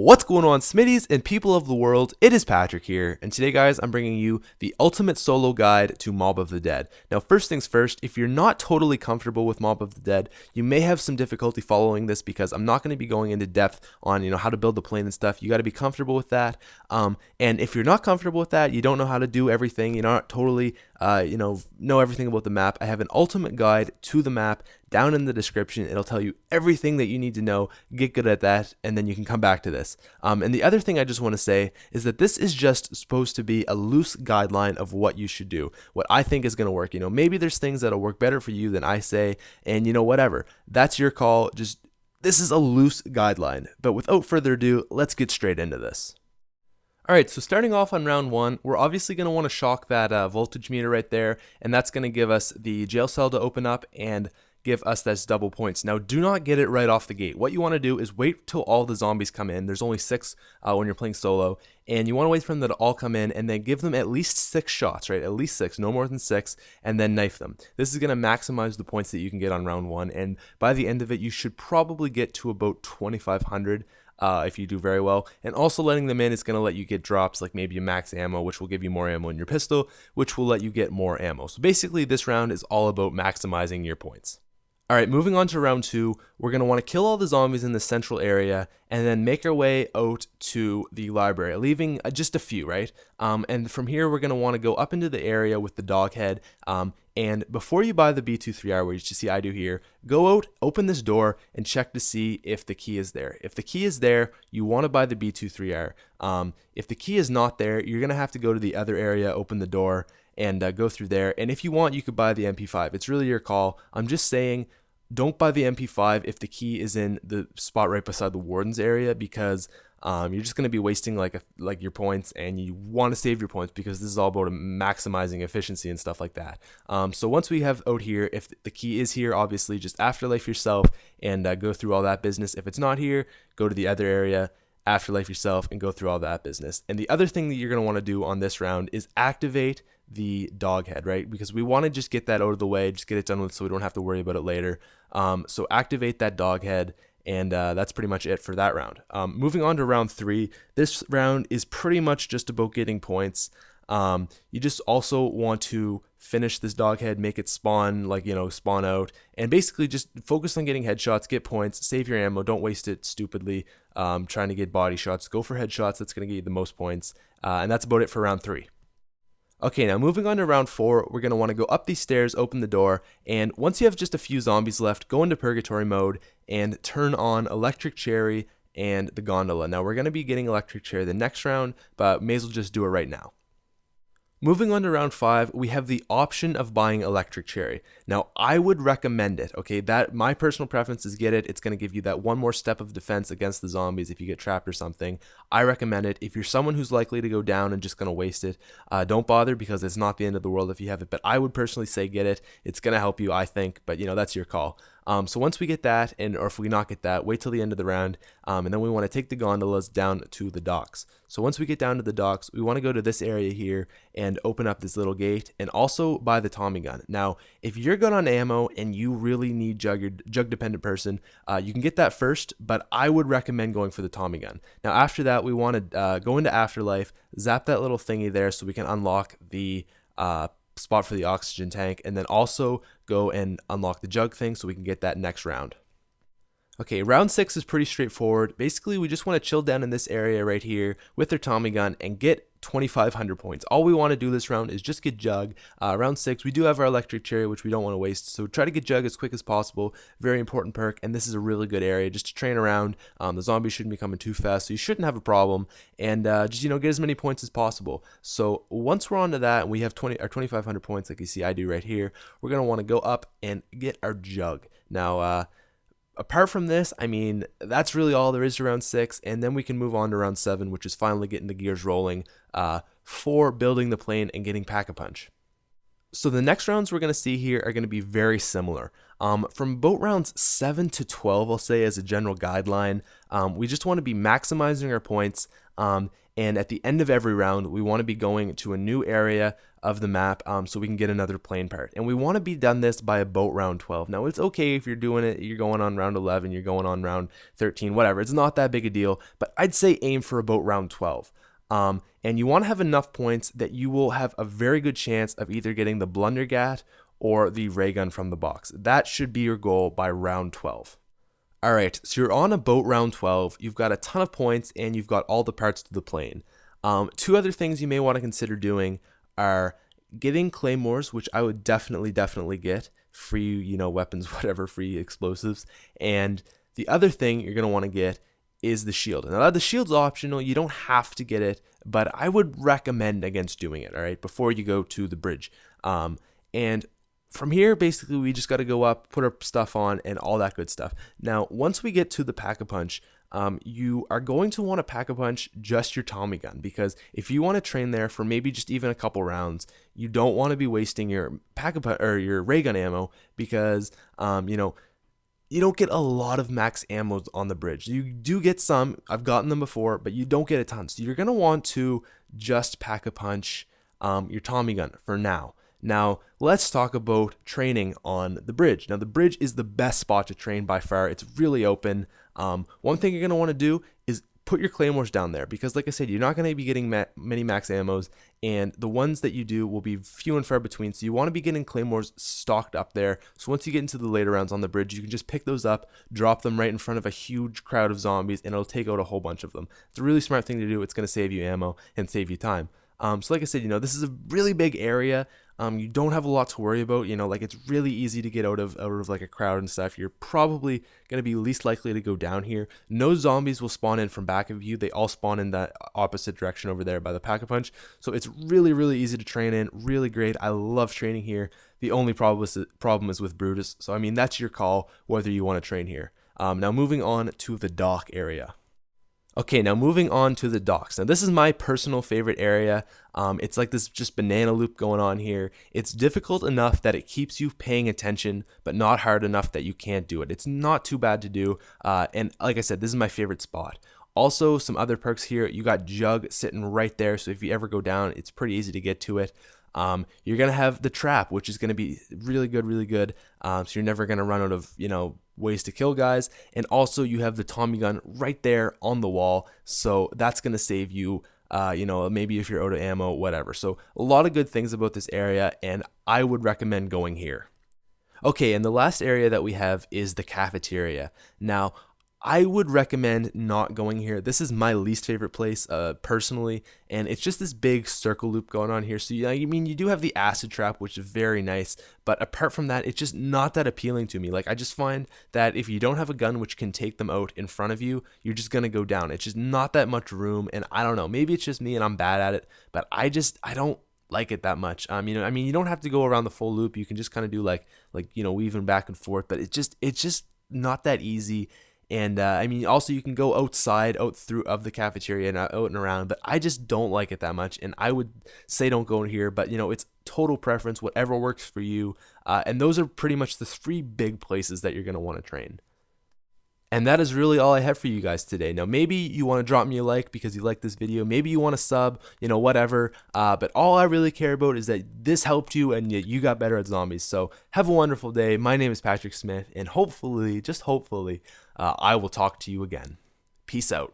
What's going on, Smitties and people of the world? It is Patrick here, and today, guys, I'm bringing you the ultimate solo guide to Mob of the Dead. Now, first things first, if you're not totally comfortable with Mob of the Dead, you may have some difficulty following this because I'm not going to be going into depth on, how to build the plane and stuff. You got to be comfortable with that. And if you're not comfortable with that, you don't know how to do everything, you're not totally, know everything about the map, I have an ultimate guide to the map down in the description. It'll tell you everything that you need to know, get good at that, and then you can come back to this. And the other thing I just want to say is that this is just supposed to be a loose guideline of what you should do, what I think is going to work. Maybe there's things that'll work better for you than I say, and whatever. That's your call. This is a loose guideline. But without further ado, let's get straight into this. Alright, so starting off on round 1, we're obviously going to want to shock that voltage meter right there, and that's going to give us the jail cell to open up and give us those double points. Now, do not get it right off the gate. What you want to do is wait till all the zombies come in. There's only 6 when you're playing solo, and you want to wait for them to all come in and then give them at least 6 shots, right? At least 6, no more than 6, and then knife them. This is going to maximize the points that you can get on round 1, and by the end of it, you should probably get to about 2,500 if you do very well. And also letting them in is going to let you get drops like maybe a max ammo, which will give you more ammo in your pistol, which will let you get more ammo. So basically, this round is all about maximizing your points. Alright, moving on to round 2, we're going to want to kill all the zombies in the central area and then make our way out to the library, leaving just a few, right? And from here, we're going to want to go up into the area with the dog head. And before you buy the B23R, which you see I do here, go out, open this door, and check to see if the key is there. If the key is there, you want to buy the B23R. If the key is not there, you're going to have to go to the other area, open the door, and go through there. And if you want, you could buy the MP5. It's really your call. I'm just saying, don't buy the MP5 if the key is in the spot right beside the warden's area, because you're just going to be wasting like your points, and you want to save your points because this is all about maximizing efficiency and stuff like that. So once we have out here, if the key is here, obviously just afterlife yourself and go through all that business. If it's not here, go to the other area, afterlife yourself, and go through all that business. And the other thing that you're going to want to do on this round is activate the dog head, right? Because we want to just get that out of the way, just get it done with so we don't have to worry about it later. So activate that dog head, and that's pretty much it for that round. Moving on to round 3, this round is pretty much just about getting points. You just also want to finish this dog head, make it spawn, spawn out, and basically just focus on getting headshots, get points, save your ammo, don't waste it stupidly trying to get body shots. Go for headshots, that's going to get you the most points, and that's about it for round 3. Okay, now moving on to round 4, we're going to want to go up these stairs, open the door, and once you have just a few zombies left, go into purgatory mode and turn on electric cherry and the gondola. Now, we're going to be getting electric cherry the next round, but may as well just do it right now. Moving on to round 5, we have the option of buying electric cherry. Now, I would recommend it, okay? That my personal preference is get it. It's going to give you that one more step of defense against the zombies if you get trapped or something. I recommend it. If you're someone who's likely to go down and just going to waste it, don't bother because it's not the end of the world if you have it. But I would personally say get it. It's going to help you, I think, but that's your call. So once we get that, or if we not get that, wait till the end of the round, and then we want to take the gondolas down to the docks. So once we get down to the docks, we want to go to this area here and open up this little gate, and also buy the Tommy gun. Now, if you're good on ammo and you really need jug-dependent person, you can get that first, but I would recommend going for the Tommy gun. Now, after that, we want to go into Afterlife, zap that little thingy there so we can unlock the spot for the oxygen tank, and then also go and unlock the jug thing so we can get that next round. Okay, round 6 is pretty straightforward. Basically, we just want to chill down in this area right here with their Tommy gun and get 2,500 points. All we want to do this round is just get jug. Round 6, we do have our electric cherry, which we don't want to waste, so try to get jug as quick as possible. Very important perk, and this is a really good area just to train around. The zombies shouldn't be coming too fast, so you shouldn't have a problem, and just get as many points as possible. So once we're on to that, and we have 2,500 points, like you see I do right here, we're going to want to go up and get our jug. Now, apart from this, that's really all there is to round 6, and then we can move on to round 7, which is finally getting the gears rolling for building the plane and getting Pack-a-Punch. So the next rounds we're going to see here are going to be very similar. From boat rounds 7 to 12, I'll say as a general guideline, we just want to be maximizing our points, And at the end of every round, we want to be going to a new area of the map so we can get another plane part. And we want to be done this by about round 12. Now, it's okay if you're doing it, you're going on round 11, you're going on round 13, whatever. It's not that big a deal, but I'd say aim for about round 12. And you want to have enough points that you will have a very good chance of either getting the Blundergat or the ray gun from the box. That should be your goal by round 12. All right, so you're on about round 12. You've got a ton of points and you've got all the parts to the plane. Two other things you may want to consider doing are getting claymores, which I would definitely get. Free, weapons, whatever, free explosives. And the other thing you're going to want to get is the shield. Now, the shield's optional. You don't have to get it, but I would recommend against doing it, all right, before you go to the bridge. And from here, basically, we just got to go up, put our stuff on, and all that good stuff. Now, once we get to the Pack-a-Punch, you are going to want to Pack-a-Punch just your Tommy gun, because if you want to train there for maybe just even a couple rounds, you don't want to be wasting your Pack-a-Punch or your ray gun ammo, because you don't get a lot of max ammo on the bridge. You do get some. I've gotten them before, but you don't get a ton. So you're going to want to just Pack-a-Punch your Tommy gun for now. Now, let's talk about training on the bridge. Now, the bridge is the best spot to train by far. It's really open. One thing you're going to want to do is put your claymores down there, because like I said, you're not going to be getting many max ammos, and the ones that you do will be few and far between. So you want to be getting claymores stocked up there. So once you get into the later rounds on the bridge, you can just pick those up, drop them right in front of a huge crowd of zombies, and it'll take out a whole bunch of them. It's a really smart thing to do. It's going to save you ammo and save you time. So like I said, this is a really big area. You don't have a lot to worry about, it's really easy to get out of like a crowd and stuff. You're probably going to be least likely to go down here. No zombies will spawn in from back of you. They all spawn in that opposite direction over there by the Pack-a-Punch. So it's really, really easy to train in. Really great. I love training here. The only problem is with Brutus. So, that's your call whether you want to train here. Now moving on to the dock area. Okay, now moving on to the docks. Now this is my personal favorite area. It's like this just banana loop going on here. It's difficult enough that it keeps you paying attention, but not hard enough that you can't do it. It's not too bad to do. And like I said, this is my favorite spot. Also, some other perks here. You got Jug sitting right there, so if you ever go down, it's pretty easy to get to it. You're going to have the trap, which is going to be really good. So you're never going to run out of, ways to kill guys. And also you have the Tommy gun right there on the wall. So that's going to save you, maybe if you're out of ammo, whatever. So a lot of good things about this area, and I would recommend going here. Okay, and the last area that we have is the cafeteria. Now, I would recommend not going here. This is my least favorite place personally, and it's just this big circle loop going on here. So you do have the acid trap, which is very nice, but apart from that, it's just not that appealing to me. Like, I just find that if you don't have a gun which can take them out in front of you, you're just gonna go down. It's just not that much room, and I don't know, maybe it's just me and I'm bad at it, but I don't like it that much. You don't have to go around the full loop. You can just kind of do like weaving back and forth, but it's just not that easy. And also you can go outside, out through of the cafeteria and out and around, but I just don't like it that much. And I would say don't go in here, but it's total preference, whatever works for you. And those are pretty much the three big places that you're going to want to train. And that is really all I have for you guys today. Now, maybe you want to drop me a like because you like this video. Maybe you want to sub, whatever. But all I really care about is that this helped you and you got better at zombies. So have a wonderful day. My name is Patrick Smith, and hopefully, just hopefully, I will talk to you again. Peace out.